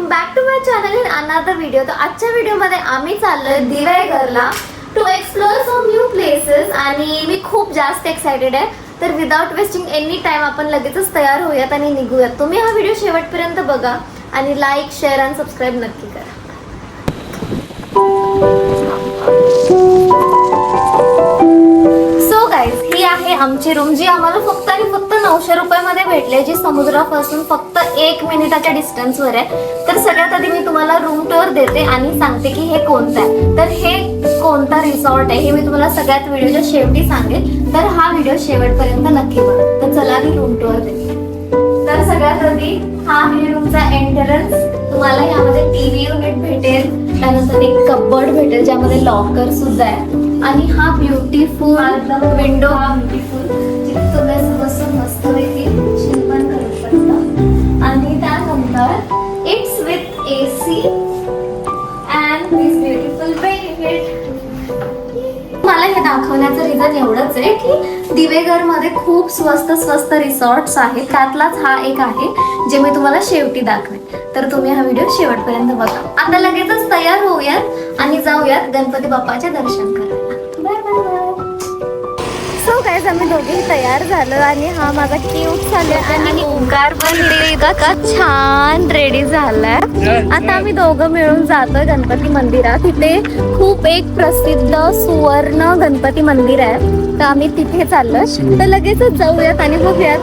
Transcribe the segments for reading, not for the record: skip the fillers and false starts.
Welcome back to my channel in another video. तर आजच्या व्हिडिओमध्ये आम्ही चाललोय दिवेघरला to explore some new places आणि मी खूप जास्त एक्साइटेड आहे. तर विदाउट वेस्टिंग एनी टाइम आपण लगेचच तयार होऊयात आणि निघूयात. तुम्ही हा व्हिडिओ शेवटपर्यंत बघा आणि लाईक, शेअर आणि सबस्क्राईब नक्की करा. सो गाईज, ही आहे आमची रूम जी आम्हाला फक्त आणि फक्त 900 रुपयामध्ये भेटली, जी समुद्रापासून फक्त 1 मिनिटाच्या डिस्टन्सवर आहे. तर सगळ्यात आधी मी तुम्हाला रूम टूर देते आणि सांगते की हे कोणतं आहे. तर हे कोणता रिसॉर्ट आहे हे मी तुम्हाला सगळ्यात व्हिडिओच्या शेवटी सांगेल. तर हा व्हिडिओ शेवटपर्यंत नक्की बघा. तर चला मी रूम टूर देते. तर सगळ्यात आधी हा आहे रूमचा एंट्रन्स. तुम्हाला यामध्ये टीव्ही युनिट भेटेल, त्यानंतर एक कबर्ड भेटेल ज्यामध्ये लॉकर सुद्धा आहे आणि हा ब्युटिफुल विंडो, हा ब्युटिफुल जिथे तुम्ही असं मस्तपैकी शिल्पन करू शकता. आणि त्यानंतर it's with AC and this beautiful bedroom. मला हे दाखवण्याचं रिझन एवढंच आहे की दिवेघरमध्ये खूप स्वस्त रिसॉर्ट्स आहेत. त्यातलाच हा एक आहे जे मी तुम्हाला शेवटी दाखवेन. तर तुम्ही हा व्हिडिओ शेवटपर्यंत बघा. आता लगेचच तयार होऊयात आणि जाऊयात गणपती बाप्पाचे दर्शन करायला. Bye bye bye. So guys, आम्ही दोघेही तयार झालो आणि हा माझा क्यूट झालाय आणि ओंकार पण इतका छान रेडी झालाय. आता आम्ही दोघं मिळून जातोय गणपती मंदिरात. तिथे खूप एक प्रसिद्ध सुवर्ण गणपती मंदिर आहे, तर आम्ही तिथे चाललोय. तर लगेचच जाऊयात आणि बघूयात.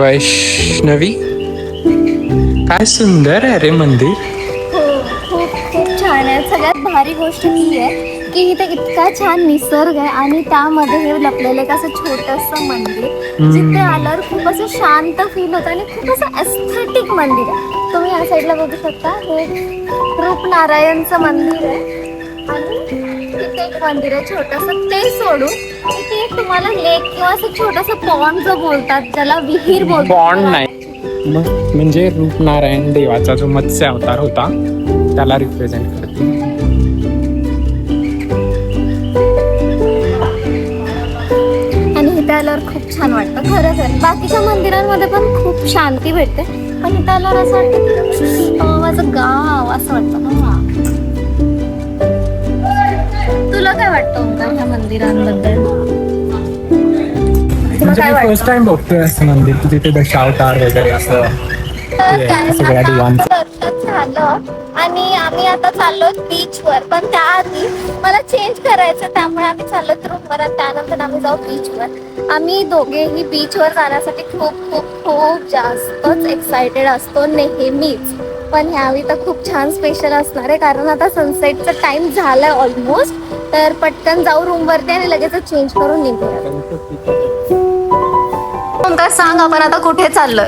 वैष्णवी, काय सुंदर आहे रे मंदिर. खूप छान आहे. सगळ्यात भारी गोष्ट ही आहे की इथे इतका छान निसर्ग आहे आणि त्यामध्ये हे लपलेलं एक असं छोटंसं मंदिर, जिथे आल्यावर खूप असं शांत फील होतं आणि खूप असं एस्थेटिक मंदिर आहे. तुम्ही या साईडला बघू शकता, हे रूपनारायणचं मंदिर आहे आणि तिथे एक मंदिर आहे छोटंसं. ते सोडून इथे एक तुम्हाला लेक किंवा असं छोटंसं पॉन्ड जो बोलतात, ज्याला विहीर बोलतात. पॉन्ड नाही, म्हणजे रूपनारायण देवाचा जो मत्स्य अवतार होता त्याला रिप्रेझेंट करते. आणि इथे आल्यावर खूप छान वाटतं खरंच आहे. बाकीच्या मंदिरांमध्ये पण खूप शांती भेटते, पण इथे आल्यावर असं वाटतं की माझं गाव असं वाटतं ना. तुला काय वाटतं ओंकार ह्या मंदिरांबद्दल? म्हणजे मी फर्स्ट टाइम बघतोय असं मंदिर की तिथे दशावतार वगैरे असं सगळ्या देवांचं दर्शन झालं आणि आम्ही आता चाललो बीचवर. पण त्याआधी मला चेंज करायचं, त्यामुळे आम्ही चाललो रूमवर आणि त्यानंतर आम्ही जाऊ बीचवर. आम्ही दोघेही बीचवर जाण्यासाठी खूप खूप खूप जास्तच एक्सायटेड असतो नेहमीच. पण ह्यावेळी तर खूप छान स्पेशल असणार आहे, कारण आता सनसेटचा टाइम झालाय ऑलमोस्ट. तर पटकन जाऊ रूमवरती आणि लगेच चेंज करून निघूया. ओंकार, सांग आपण आता कुठे चाललोय?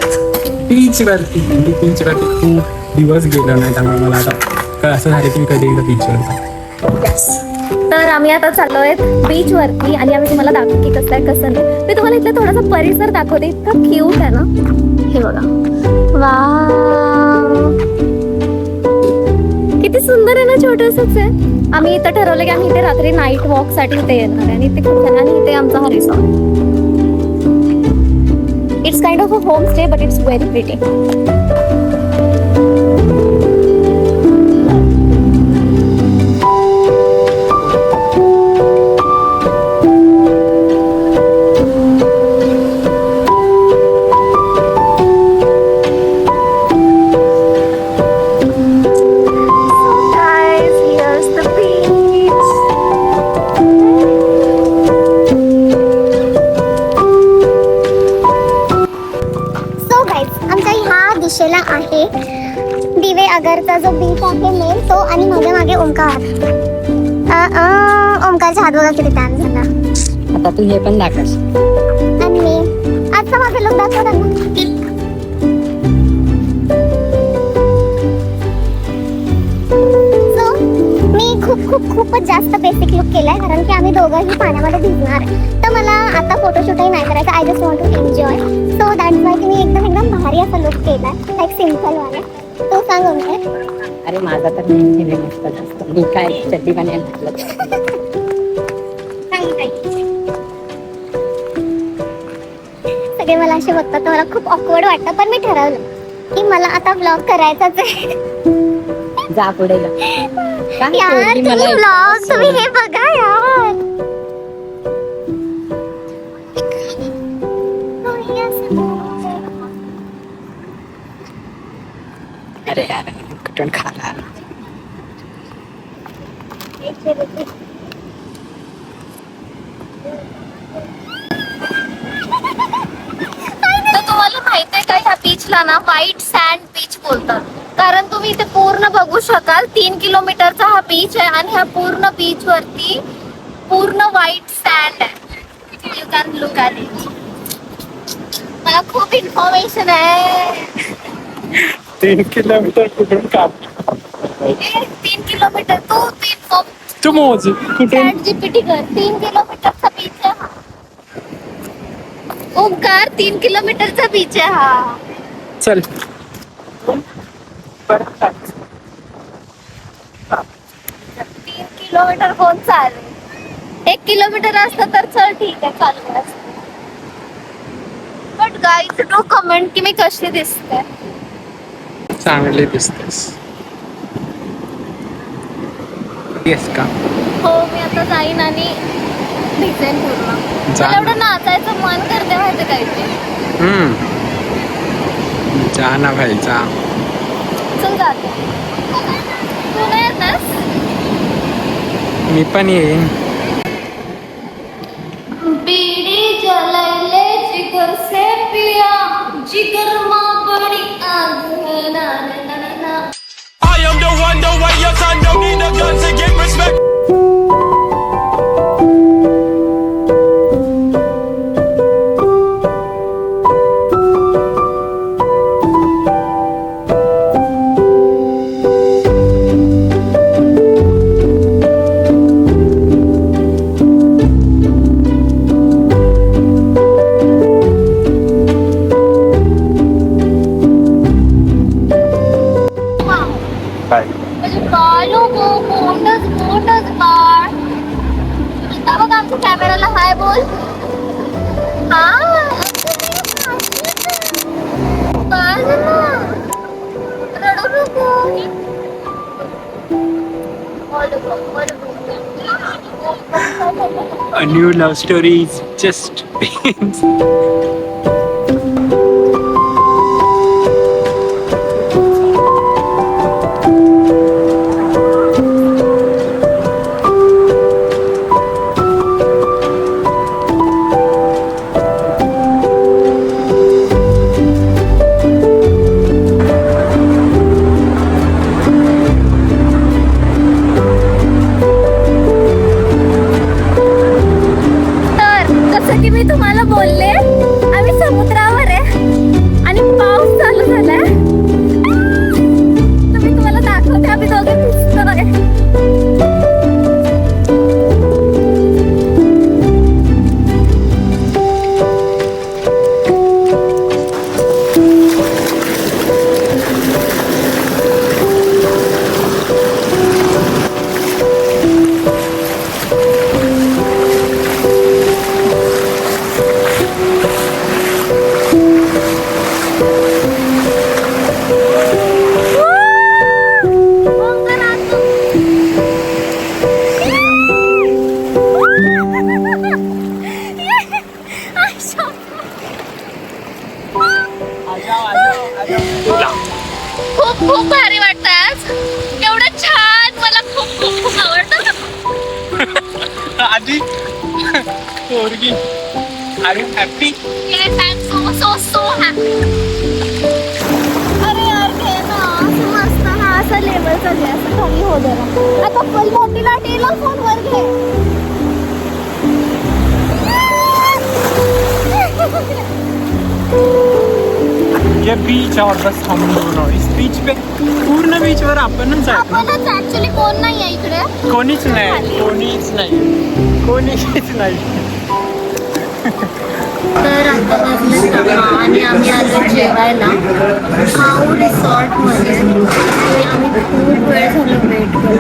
बीचवरती. बीचवरती खूप दिवस गेलो नाही, त्यामुळे मला आता असं झालं की कधी एकदा बीचवर. तर आम्ही आता चाललोय बीचवरती आणि आम्ही तुम्हाला दाखवू की कसं आहे कसं नाही. मी तुम्हाला इथला थोडासा परिसर दाखवते. इतका क्यूट आहे ना, हे बघा. वाव, किती सुंदर आहे ना, छोटंसंच आहे. आम्ही इथं ठरवलं की आम्ही इथे रात्री नाईट वॉक साठी इथे येणार आहे आणि इथे खूप छान. आणि इथे आमचा हा resort. It's kind of a homestay, but it's very pretty. दिशेला आहे दिवे आगरचा जो बीच आहे मेन तो, आणि माझ्या मागे ओंकार. ओंकारच्या हात बघा किती टाइम झाला. आता तू हे पण दाखव. आणि मी आजचा माझा लुक दाखव त्यांना. So, मी खूपच जास्त बेसिक लुक केलाय कारण की आम्ही दोघंही पाण्यामध्ये भिजणार आहे. तर मला आता फोटोशूटही नाही करायचं. I just want to enjoy. So that's why की मी एकदम भारी असा लुक केलाय, लाईक सिम्पल वाला. तो सांग ओंकार. अरे माझा तर नेहमी मस्त असतो. मी काय चड्डी बनायला म्हटलं. सगळे मला असे बघतात तर मला खूप ऑकवर्ड वाटतं, पण मी ठरवलं की मला आता ब्लॉग करायचाच आहे. जा पुढे जा. काय यार पोरगी मला तुम्ही ब्लॉग एकटं तुम्ही सोड. हे बघा यार. अरे यार कुठून खाला. तर तुम्हाला माहिती आहे का, ह्या बीचला ना व्हाईट सँड बीच बोलतात. कारण तुम्ही इथे पूर्ण बघू शकाल 3 किलोमीटरचा हा बीच आहे आणि ह्या पूर्ण बीच वरती पूर्ण व्हाईट सँड आहे. You can look at it. मला खूप इन्फॉर्मेशन आहे. 3 किलोमीटर कुठून काम 3 किलोमीटर तू मोज कुठून. चॅट जीपीटी कर. 3 किलोमीटरचा बीच आहे हा. ओंकार 3 किलोमीटरचा बीच आहे हा. चल 3 किलोमीटर कोण चालेल. 1 किलोमीटर असतं तर चल ठीक आहे चालू असतं. बट गाईज डू कमेंट की मी कशी दिसते. चांगले दिसतेस. येस का. हो मी आता जाईन आणि भिजेन पूर्ण. जा. मला एवढं नाचायचं मन करते माहिती काय ते. जा ना भाई जा. चल जाते. तू नाही येतस. मी पण येईन. बीड़ी जलाइले जिगर से पिया, जिगर माँ बड़ी आग है ना ना ना ना. I am the one, the way your son don't need a gun to get respect. म्हणजे बालो मोठच बाळ. आता बघ आमच्या कॅमेराला हाय बोल. हा बाळ झालं. रडू नको. A new love story is just begins. तर जसं की मी तुम्हाला बोलले, आम्ही खूप खूप भारी वाटतं आज. एवढं छान, मला खूप खूप खूप आवडतं. आधी पोरगी are you happy? Yes, I'm so happy. अरे यार घे ना असं मस्त ना असं लेवलचं घे असं कमी हो दे ना. आता फुल मोठी लाटेला फोनवर घे. ये बीच और बस हम दोनों इस बीच पे पूर्ण बीच वर आपणच आहे ना. आपणच ऍक्च्युली कोण नाही आहे इकडे. कोणीच नाही. तर आता वाजले 6 आणि आम्ही आलो जेवायला खाऊ रिसॉर्टमध्ये. आणि आम्ही खूप वेळ झाला वेट करतो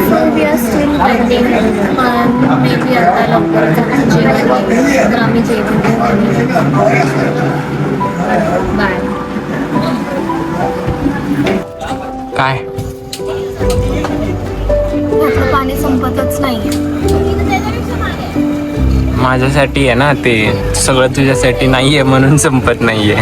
so we are still waiting. पण मे बी आता लवकरच आमचं जेवण येईल तर आम्ही जेवण बाय. काय आपलं पाणी संपतच नाही. माझ्यासाठी आहे ना ते सगळं, तुझ्यासाठी नाहीये म्हणून संपत नाहीये.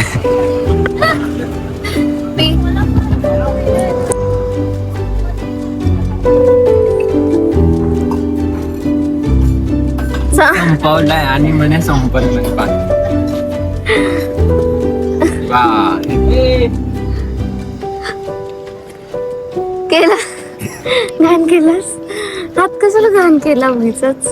संपवलाय आणि म्हणे संपत नाही पाणी. केला घाण केलास हात कशाला घाण केला उगीचच.